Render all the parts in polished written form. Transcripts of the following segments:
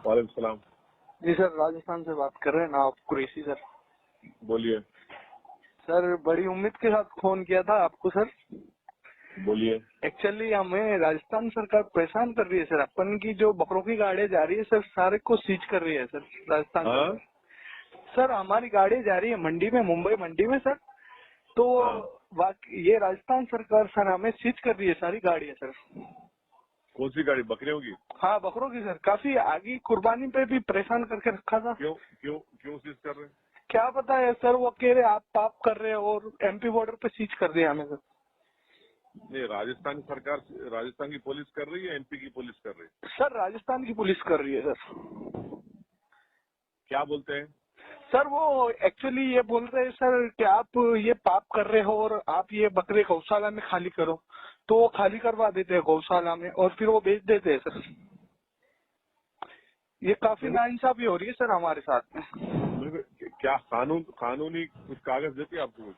वालेकुम सलाम। जी सर, राजस्थान से बात कर रहे हैं ना आप? कुरैशी सर। बोलिए। सर बड़ी उम्मीद के साथ फोन किया था आपको सर। बोलिए। एक्चुअली हमें राजस्थान सरकार परेशान कर रही है सर। अपन की जो बकरों की गाड़ियाँ जा रही है सर, सारे को सीज कर रही है सर राजस्थान हाँ सरकार। सर हमारी गाड़ी जा रही है मंडी में, मुंबई मंडी में सर। तो हाँ, ये राजस्थान सरकार सर हमें सीज कर रही है सारी गाड़ियाँ सर। कौन सी गाड़ी? बकरियों की? हाँ बकरों की सर। काफी आगे कुर्बानी पे भी परेशान करके रखा था। क्यों क्यों क्यों सीज कर रहे हैं? क्या पता है सर, वो कह रहे आप पाप कर रहे हो और एमपी बॉर्डर पे सीज कर दिया हमें सर। नहीं, राजस्थान सरकार, राजस्थान की पुलिस कर रही है, एमपी की पुलिस कर रही है? सर राजस्थान की पुलिस कर रही है सर। क्या बोलते हैं? सर वो एक्चुअली ये बोल रहे हैं सर कि आप ये पाप कर रहे हो और आप ये बकरे गौशाला में खाली करो। तो वो खाली करवा देते हैं गौशाला में और फिर वो बेच देते हैं सर। ये काफी नाइंसाफी हो रही है सर हमारे साथ में। क्या कानूनी कुछ कागज देती है आपको कुछ?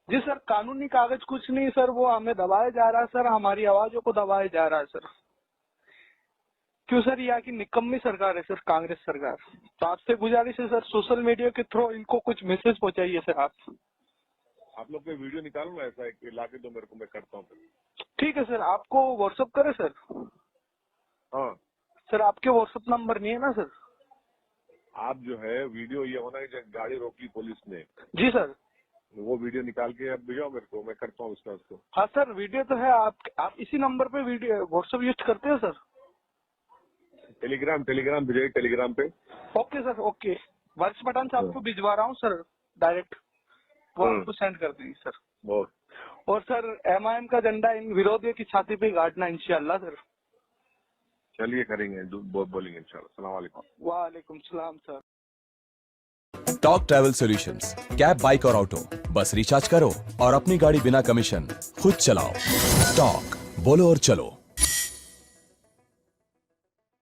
जी सर, कानूनी कागज कुछ नहीं सर, वो हमें दबाया जा रहा है सर, हमारी आवाजों को दबाया जा रहा है सर। क्यों सर? यहाँ की निकम्मी सरकार है सर, कांग्रेस सरकार। तो आपसे गुजारिश है सर, सोशल मीडिया के थ्रू इनको कुछ मैसेज पहुंचाइए सर आप। आप लोग कोई वीडियो निकालो ना, ऐसा है कि लाके दो मेरे को, मैं करता हूँ। ठीक है सर, आपको व्हाट्सअप करे सर? हाँ, सर आपके व्हाट्सअप नंबर नहीं है ना सर? आप जो है वीडियो ये होना है, जब गाड़ी रोकी पुलिस ने, जी सर। वो वीडियो निकाल के अब भेजो मेरे को, मैं करता हूँ उसको। हाँ सर, वीडियो तो है। आप इसी नंबर पे वीडियो व्हाट्सअप यूज करते हो सर? टेलीग्राम भेजिए, टेलीग्राम पे। Okay sir, okay. वर्ष पठान से आपको भिजवा रहा हूँ सर डायरेक्ट। वो आपको सेंड कर देंगे सर। बहुत। और सर एमआईएम का झंडा इन विरोधियों की छाती पे गाड़ना इंशाल्लाह सर। चलिए करेंगे, बोलेंगे इंशाल्लाह। अस्सलाम वालेकुम। वालेकुम सलाम sir. Talk travel solutions, cab, bike और ऑटो, बस रिचार्ज करो और अपनी गाड़ी बिना कमीशन खुद चलाओ। टॉक, बोलो और चलो।